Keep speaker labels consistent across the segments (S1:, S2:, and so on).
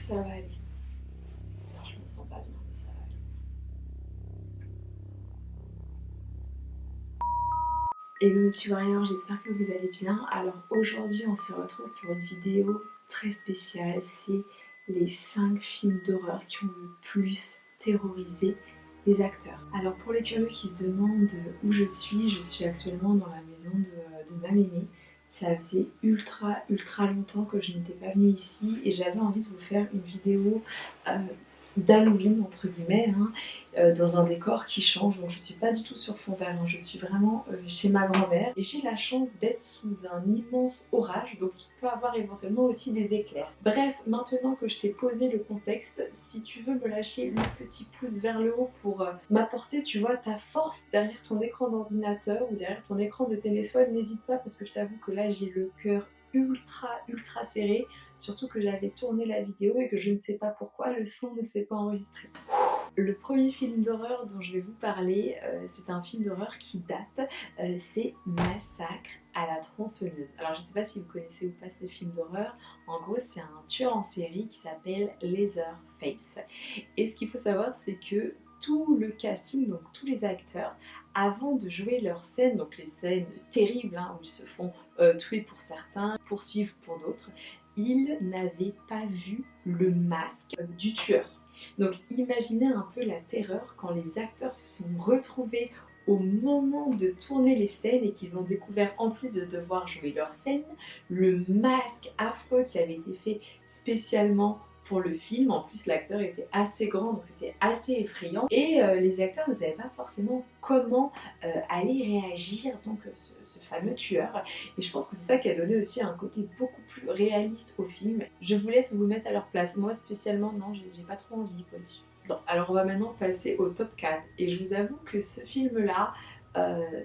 S1: que ça va aller. Je me sens pas bien, mais ça va aller. Hello mes petits warriors, j'espère que vous allez bien. Alors aujourd'hui on se retrouve pour une vidéo très spéciale. C'est les 5 films d'horreur qui ont le plus terrorisé les acteurs. Alors pour les curieux qui se demandent où je suis actuellement dans la maison de ma mémé. Ça faisait ultra longtemps que je n'étais pas venue ici et j'avais envie de vous faire une vidéo d'Halloween entre guillemets, dans un décor qui change. Donc je suis pas du tout sur fond vert, hein. Je suis vraiment chez ma grand-mère et j'ai la chance d'être sous un immense orage, donc il peut avoir éventuellement aussi des éclairs. Bref, maintenant que je t'ai posé le contexte, si tu veux me lâcher le petit pouce vers le haut pour m'apporter, tu vois, ta force derrière ton écran d'ordinateur ou derrière ton écran de téléphone, n'hésite pas, parce que je t'avoue que là j'ai le cœur ultra serré, surtout que j'avais tourné la vidéo et que je ne sais pas pourquoi le son ne s'est pas enregistré. Le premier film d'horreur dont je vais vous parler, c'est un film d'horreur qui date, c'est Massacre à la tronçonneuse. Alors je sais pas si vous connaissez ou pas ce film d'horreur. En gros c'est un tueur en série qui s'appelle Leatherface. Et ce qu'il faut savoir, c'est que tout le casting, donc tous les acteurs, avant de jouer leurs scènes, donc les scènes terribles où ils se font tuer pour certains, poursuivre pour d'autres, ils n'avaient pas vu le masque du tueur. Donc imaginez un peu la terreur quand les acteurs se sont retrouvés au moment de tourner les scènes et qu'ils ont découvert, en plus de devoir jouer leur scène, le masque affreux qui avait été fait spécialement pour le film. En plus l'acteur était assez grand, donc c'était assez effrayant et les acteurs ne savaient pas forcément comment aller réagir, donc ce fameux tueur. Et je pense que c'est ça qui a donné aussi un côté beaucoup plus réaliste au film. Je vous laisse vous mettre à leur place. Moi spécialement non, j'ai pas trop envie quoi. Bon, alors on va maintenant passer au top 4 et je vous avoue que ce film là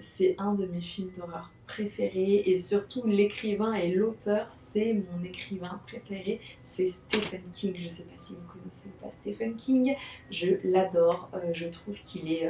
S1: c'est un de mes films d'horreur préférés et surtout l'écrivain et l'auteur, c'est mon écrivain préféré, c'est Stephen King. Je sais pas si vous connaissez ou pas Stephen King, je l'adore, je trouve qu'il est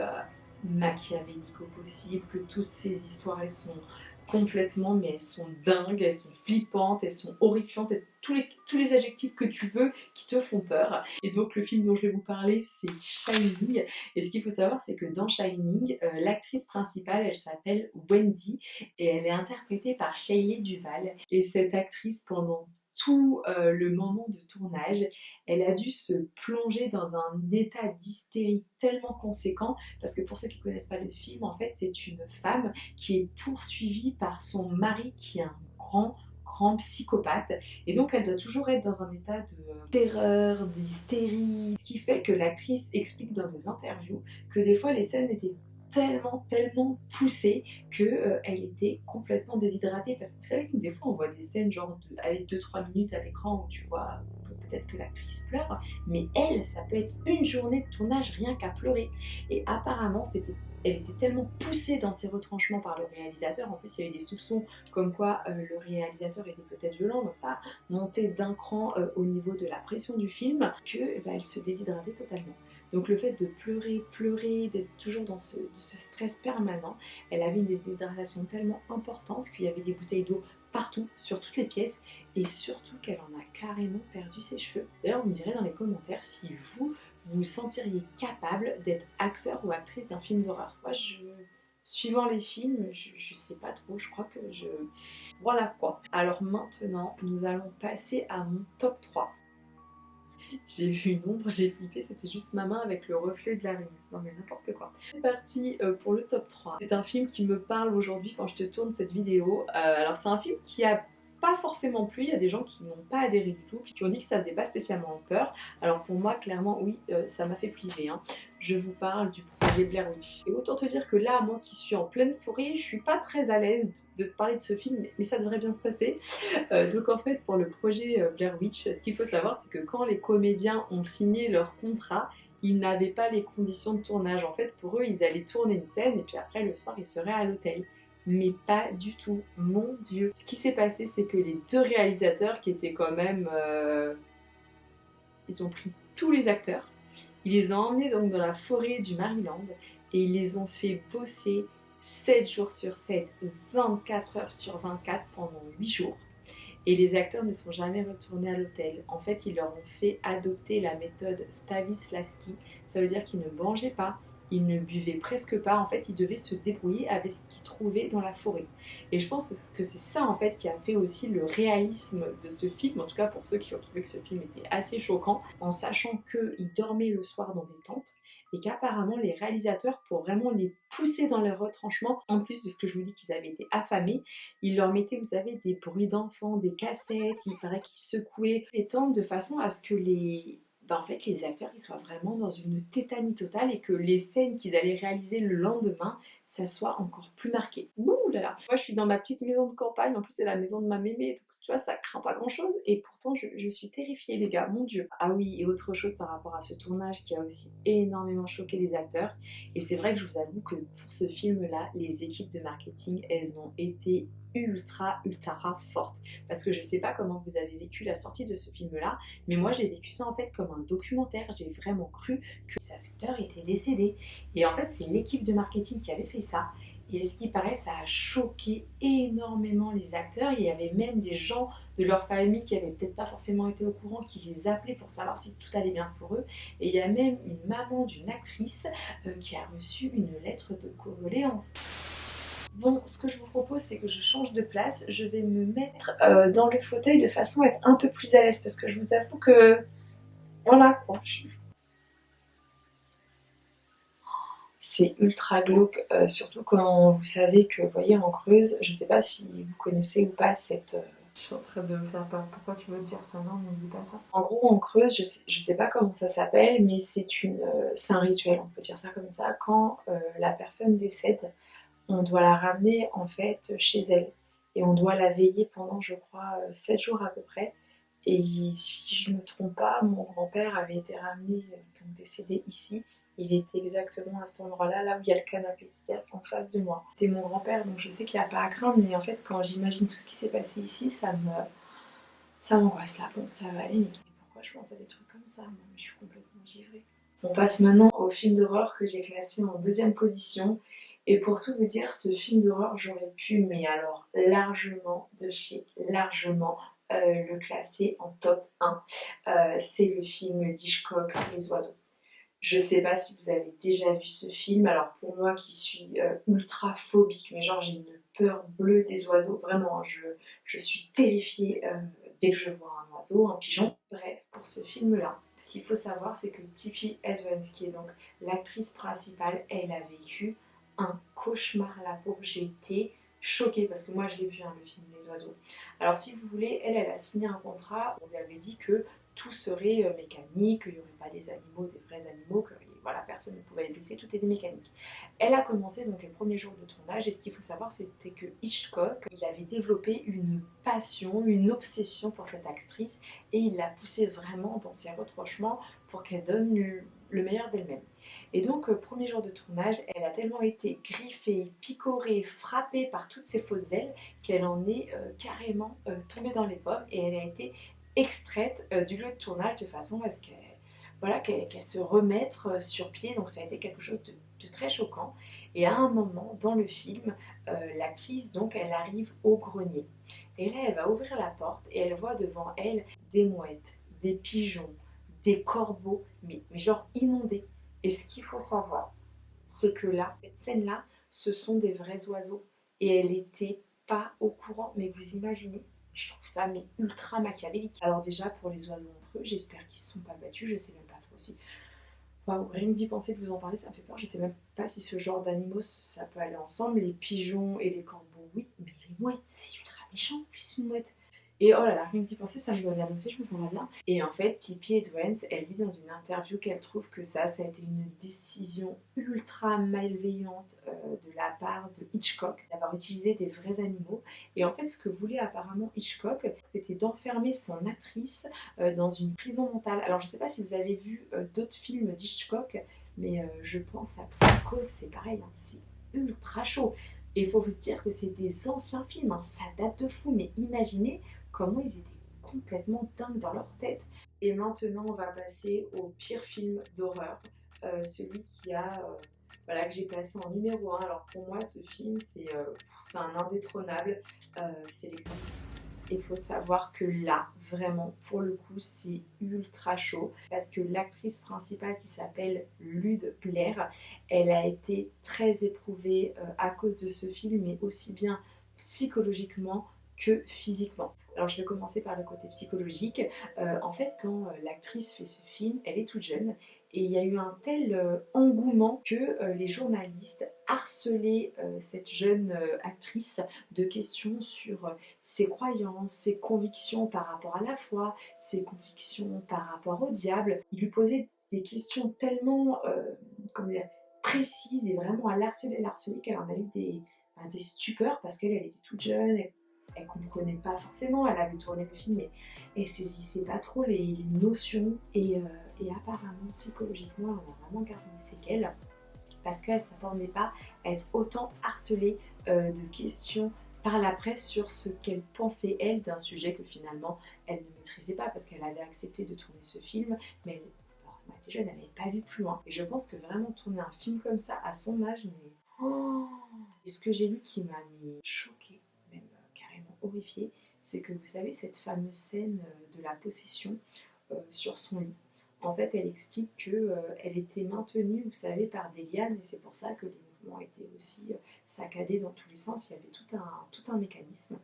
S1: machiavélique au possible, que toutes ses histoires elles sont complètement, mais elles sont dingues, elles sont flippantes, elles sont horrifiantes, tous les adjectifs que tu veux qui te font peur. Et donc le film dont je vais vous parler, c'est Shining. Et ce qu'il faut savoir, c'est que dans Shining, l'actrice principale, elle s'appelle Wendy et elle est interprétée par Shelley Duvall. Et cette actrice, pendant tout le moment de tournage, elle a dû se plonger dans un état d'hystérie tellement conséquent, parce que pour ceux qui ne connaissent pas le film, en fait c'est une femme qui est poursuivie par son mari qui est un grand psychopathe, et donc elle doit toujours être dans un état de terreur, d'hystérie, ce qui fait que l'actrice explique dans des interviews que des fois les scènes étaient tellement poussée qu'elle était complètement déshydratée, parce que vous savez que des fois on voit des scènes genre de 2-3 minutes à l'écran où tu vois peut-être que l'actrice pleure, mais elle, ça peut être une journée de tournage rien qu'à pleurer. Et apparemment elle était tellement poussée dans ses retranchements par le réalisateur, en plus il y avait des soupçons comme quoi le réalisateur était peut-être violent, donc ça a monté d'un cran au niveau de la pression du film, elle se déshydratait totalement. Donc le fait de pleurer, d'être toujours dans ce stress permanent, elle avait une déshydratation tellement importante qu'il y avait des bouteilles d'eau partout, sur toutes les pièces, et surtout qu'elle en a carrément perdu ses cheveux. D'ailleurs, vous me direz dans les commentaires si vous vous sentiriez capable d'être acteur ou actrice d'un film d'horreur. Moi, suivant les films, je sais pas trop, je crois que voilà quoi. Alors maintenant, nous allons passer à mon top 3. J'ai vu une ombre, j'ai flippé, c'était juste ma main avec le reflet de la rue. Non mais n'importe quoi. C'est parti pour le top 3. C'est un film qui me parle aujourd'hui quand je te tourne cette vidéo. Alors c'est un film qui a pas forcément plu, il y a des gens qui n'ont pas adhéré du tout, qui ont dit que ça faisait pas spécialement peur. Alors pour moi, clairement, oui, ça m'a fait flipper. Je vous parle du projet Blair Witch. Et autant te dire que là, moi qui suis en pleine forêt, je suis pas très à l'aise de te parler de ce film, mais ça devrait bien se passer. Donc en fait, pour le projet Blair Witch, ce qu'il faut savoir, c'est que quand les comédiens ont signé leur contrat, ils n'avaient pas les conditions de tournage. En fait, pour eux, ils allaient tourner une scène et puis après, le soir, ils seraient à l'hôtel. Mais pas du tout, mon Dieu. Ce qui s'est passé, c'est que les deux réalisateurs, qui étaient quand même... ils ont pris tous les acteurs, ils les ont emmenés donc dans la forêt du Maryland et ils les ont fait bosser 7 jours sur 7, 24 heures sur 24 pendant 8 jours. et les acteurs ne sont jamais retournés à l'hôtel. En fait, ils leur ont fait adopter la méthode Stanislavski. Ça veut dire qu'ils ne mangeaient pas, ils ne buvaient presque pas. En fait, ils devaient se débrouiller avec ce qu'ils trouvaient dans la forêt. Et je pense que c'est ça en fait qui a fait aussi le réalisme de ce film, en tout cas pour ceux qui ont trouvé que ce film était assez choquant, en sachant qu'ils dormaient le soir dans des tentes et qu'apparemment les réalisateurs, pour vraiment les pousser dans leur retranchement, en plus de ce que je vous dis qu'ils avaient été affamés, ils leur mettaient, vous savez, des bruits d'enfants, des cassettes, il paraît qu'ils secouaient les tentes de façon à ce que en fait, les acteurs ils soient vraiment dans une tétanie totale et que les scènes qu'ils allaient réaliser le lendemain, ça soit encore plus marqué. Ouh là là. Moi, je suis dans ma petite maison de campagne, en plus c'est la maison de ma mémé, donc tu vois, ça craint pas grand chose et pourtant je suis terrifiée les gars, mon dieu. Ah oui, et autre chose par rapport à ce tournage qui a aussi énormément choqué les acteurs, et c'est vrai que je vous avoue que pour ce film-là, les équipes de marketing, elles ont été ultra fortes, parce que je sais pas comment vous avez vécu la sortie de ce film-là, mais moi j'ai vécu ça en fait comme un documentaire, j'ai vraiment cru que les acteurs étaient décédés, et en fait c'est l'équipe de marketing qui avait fait ça. Et ce qui paraît, ça a choqué énormément les acteurs. Il y avait même des gens de leur famille qui n'avaient peut-être pas forcément été au courant, qui les appelaient pour savoir si tout allait bien pour eux. Et il y a même une maman d'une actrice qui a reçu une lettre de condoléances. Bon, ce que je vous propose, c'est que je change de place. Je vais me mettre dans le fauteuil de façon à être un peu plus à l'aise, parce que je vous avoue que... Voilà quoi. C'est ultra glauque, surtout quand vous savez que, vous voyez, en Creuse, je sais pas si vous connaissez ou pas cette... Je suis en train de me faire peur. Pourquoi tu veux dire ça? Non, ne dis pas ça. En gros, en Creuse, je sais pas comment ça s'appelle, mais c'est un rituel, on peut dire ça comme ça. Quand la personne décède, on doit la ramener en fait chez elle. Et on doit la veiller pendant, je crois, 7 jours à peu près. Et si je ne me trompe pas, mon grand-père avait été ramené, donc décédé ici. Il était exactement à cet endroit-là, là où il y a le canapé, c'est-à-dire en face de moi. C'était mon grand-père, donc je sais qu'il n'y a pas à craindre, mais en fait, quand j'imagine tout ce qui s'est passé ici, ça m'angoisse là. Bon, ça va aller, mais pourquoi je pense à des trucs comme ça? Moi, je suis complètement givrée. On passe maintenant au film d'horreur que j'ai classé en deuxième position. Et pour tout vous dire, ce film d'horreur, j'aurais pu, mais alors largement de chez largement, le classer en top 1. C'est le film d'Hitchcock, Les Oiseaux. Je sais pas si vous avez déjà vu ce film, alors pour moi qui suis ultra phobique, mais genre j'ai une peur bleue des oiseaux, vraiment, je suis terrifiée dès que je vois un oiseau, un pigeon. Bref, pour ce film-là, ce qu'il faut savoir, c'est que Tippi Hedren, qui est donc l'actrice principale, elle a vécu un cauchemar, la pauvre. J'ai été choquée parce que moi je l'ai vu, hein, le film Les Oiseaux. Alors si vous voulez, elle a signé un contrat, on lui avait dit que tout serait mécanique, qu'il n'y aurait pas des animaux, des vrais animaux, que voilà, personne ne pouvait les blesser, tout était mécanique. Elle a commencé donc les premiers jours de tournage, et ce qu'il faut savoir, c'était que Hitchcock, il avait développé une passion, une obsession pour cette actrice, et il l'a poussée vraiment dans ses retranchements pour qu'elle donne le meilleur d'elle-même. Et donc, premier jour de tournage, elle a tellement été griffée, picorée, frappée par toutes ces fausses ailes qu'elle en est carrément tombée dans les pommes, et elle a été extraite du lieu de tournage de façon à ce qu'elle voilà, qu'elle se remette sur pied. Donc ça a été quelque chose de très choquant. Et à un moment dans le film, l'actrice, donc, elle arrive au grenier. Et là, elle va ouvrir la porte et elle voit devant elle des mouettes, des pigeons, des corbeaux, mais genre inondés. Et ce qu'il faut savoir, c'est que là, cette scène-là, ce sont des vrais oiseaux. Et elle n'était pas au courant. Mais vous imaginez, je trouve ça mais ultra machiavélique. Alors déjà, pour les oiseaux entre eux, j'espère qu'ils ne se sont pas battus, je sais même pas trop si... Waouh, rien que d'y penser, de vous en parler, ça me fait peur. Je sais même pas si ce genre d'animaux, ça peut aller ensemble. Les pigeons et les corbeaux, oui, mais les mouettes, c'est ultra méchant, plus une mouette. Et oh là là, rien que d'y penser, ça me donne la nausée, je me sens pas bien. Et en fait, Tippi Hedren, elle dit dans une interview qu'elle trouve que ça a été une décision ultra malveillante de la part de Hitchcock, d'avoir utilisé des vrais animaux. Et en fait, ce que voulait apparemment Hitchcock, c'était d'enfermer son actrice dans une prison mentale. Alors, je sais pas si vous avez vu d'autres films d'Hitchcock, mais je pense à Psycho, c'est pareil, hein, c'est ultra chaud. Et il faut vous dire que c'est des anciens films, hein, ça date de fou, mais imaginez comment ils étaient complètement dingues dans leur tête. Et maintenant, on va passer au pire film d'horreur, celui qui a, voilà, que j'ai placé en numéro 1. Alors pour moi, ce film, c'est un indétrônable, c'est L'Exorciste. Il faut savoir que là, vraiment, pour le coup, c'est ultra chaud parce que l'actrice principale qui s'appelle Lude Blair, elle a été très éprouvée à cause de ce film, mais aussi bien psychologiquement que physiquement. Alors je vais commencer par le côté psychologique. En fait, quand l'actrice fait ce film, elle est toute jeune et il y a eu un tel engouement que les journalistes harcelaient cette jeune actrice de questions sur ses croyances, ses convictions par rapport à la foi, ses convictions par rapport au diable. Ils lui posaient des questions tellement comment dire, précises et vraiment à l'harceler qu'elle en a eu des stupeurs parce qu'elle était toute jeune, elle comprenait pas forcément, elle avait tourné le film mais elle saisissait pas trop les notions et apparemment psychologiquement elle en a vraiment gardé des séquelles parce qu'elle s'attendait pas à être autant harcelée de questions par la presse sur ce qu'elle pensait elle d'un sujet que finalement elle ne maîtrisait pas parce qu'elle avait accepté de tourner ce film mais elle était jeune, elle n'avait pas vu plus loin et je pense que vraiment tourner un film comme ça à son âge mais et ce que j'ai lu qui m'a mis choquée, même carrément horrifiée, c'est que vous savez cette fameuse scène de la possession sur son lit. En fait, elle explique qu'elle était maintenue, vous savez, par des lianes et c'est pour ça que les mouvements étaient aussi saccadés dans tous les sens. Il y avait tout un mécanisme.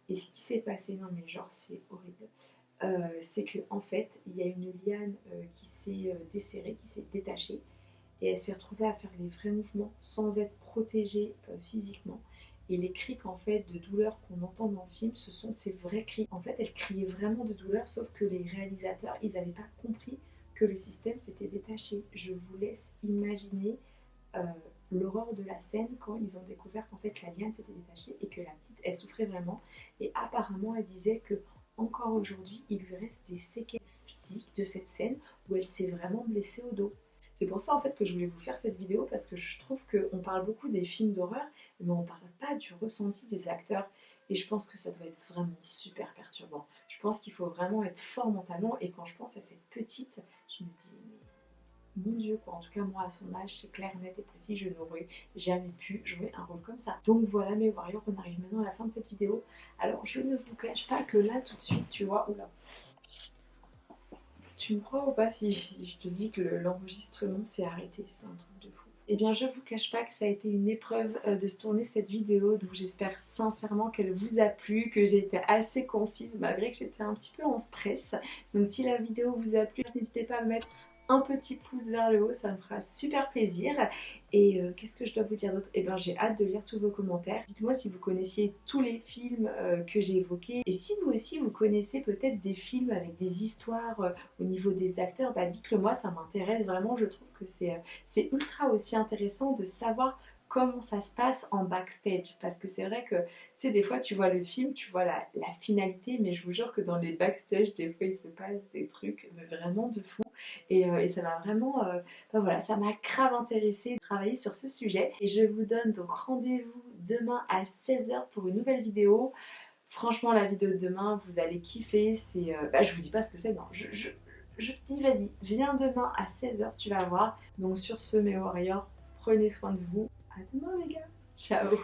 S1: Et ce qui s'est passé, non mais genre c'est horrible, c'est qu'en fait, il y a une liane qui s'est desserrée, qui s'est détachée et elle s'est retrouvée à faire les vrais mouvements sans être protégée physiquement. Et les cris qu'en fait de douleur qu'on entend dans le film, ce sont ses vrais cris. En fait, elle criait vraiment de douleur, sauf que les réalisateurs, ils n'avaient pas compris que le système s'était détaché. Je vous laisse imaginer l'horreur de la scène quand ils ont découvert qu'en fait la liane s'était détachée et que la petite, elle souffrait vraiment. Et apparemment, elle disait que encore aujourd'hui, il lui reste des séquelles physiques de cette scène où elle s'est vraiment blessée au dos. C'est pour ça en fait que je voulais vous faire cette vidéo parce que je trouve qu'on parle beaucoup des films d'horreur mais on ne parle pas du ressenti des acteurs et je pense que ça doit être vraiment super perturbant. Je pense qu'il faut vraiment être fort mentalement et quand je pense à cette petite, je me dis mais mon Dieu quoi, en tout cas moi à son âge c'est clair, net et précis, je n'aurais jamais pu jouer un rôle comme ça. Donc voilà mes warriors, on arrive maintenant à la fin de cette vidéo. Alors je ne vous cache pas que là tout de suite tu vois, oula. Tu me crois ou pas si je te dis que l'enregistrement s'est arrêté, c'est un truc de fou. Eh bien je vous cache pas que ça a été une épreuve de se tourner cette vidéo, donc j'espère sincèrement qu'elle vous a plu, que j'ai été assez concise malgré que j'étais un petit peu en stress. Donc si la vidéo vous a plu, n'hésitez pas à me mettre un petit pouce vers le haut, ça me fera super plaisir. Et qu'est-ce que je dois vous dire d'autre? Eh bien j'ai hâte de lire tous vos commentaires. Dites-moi si vous connaissiez tous les films que j'ai évoqués. Et si vous aussi vous connaissez peut-être des films avec des histoires au niveau des acteurs, bah dites-le moi, ça m'intéresse vraiment. Je trouve que c'est ultra aussi intéressant de savoir comment ça se passe en backstage parce que c'est vrai que tu sais des fois tu vois le film, tu vois la finalité mais je vous jure que dans les backstage des fois il se passe des trucs mais vraiment de fou et ça m'a vraiment ben voilà, ça m'a grave intéressée de travailler sur ce sujet et je vous donne donc rendez-vous demain à 16h pour une nouvelle vidéo. Franchement la vidéo de demain vous allez kiffer, c'est bah, je vous dis pas ce que c'est, non je te dis vas-y viens demain à 16h tu vas voir. Donc sur ce mes warriors, prenez soin de vous. À demain les gars. Ciao.